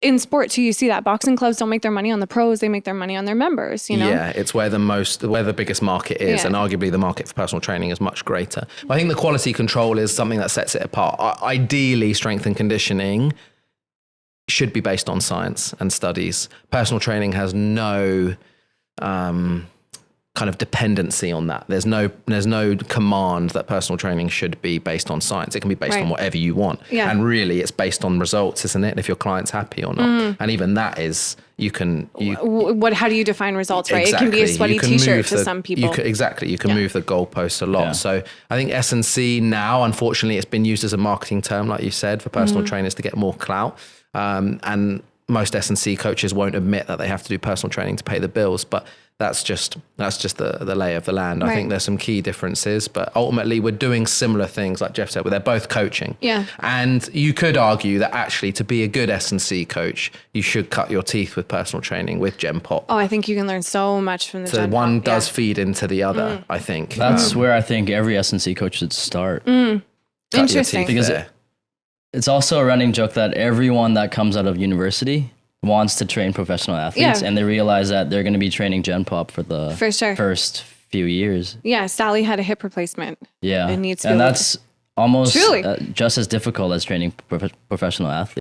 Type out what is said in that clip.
in sport too, you see that boxing clubs don't make their money on the pros, they make their money on their members, you know? Yeah, it's where the biggest market is, and arguably the market for personal training is much greater. But I think the quality control is something that sets it apart. Ideally, strength and conditioning should be based on science and studies. Personal training has no kind of dependency on that. There's no command that personal training should be based on science. It can be based on whatever you want. Yeah. And really it's based on results, isn't it? If your client's happy or not. And even that is, how do you define results, right? Exactly. It can be a sweaty t-shirt to some people. You can move the goalposts a lot. Yeah. So I think S&C now, unfortunately, it's been used as a marketing term, like you said, for personal trainers to get more clout. And most S&C coaches won't admit that they have to do personal training to pay the bills, but that's just the lay of the land. Right. I think there's some key differences, but ultimately we're doing similar things, like Geoff said, where they're both coaching. Yeah. And you could argue that actually to be a good S&C coach, you should cut your teeth with personal training, with Gen Pop. Oh, I think you can learn so much from the Gen Pop. So one does feed into the other, I think. That's where I think every S&C coach should start. Interesting. Because it's also a running joke that everyone that comes out of university wants to train professional athletes, and they realize that they're going to be training Gen Pop for the first few years. Yeah, Sally had a hip replacement. Yeah, it needs to and that's almost just as difficult as training professional athletes.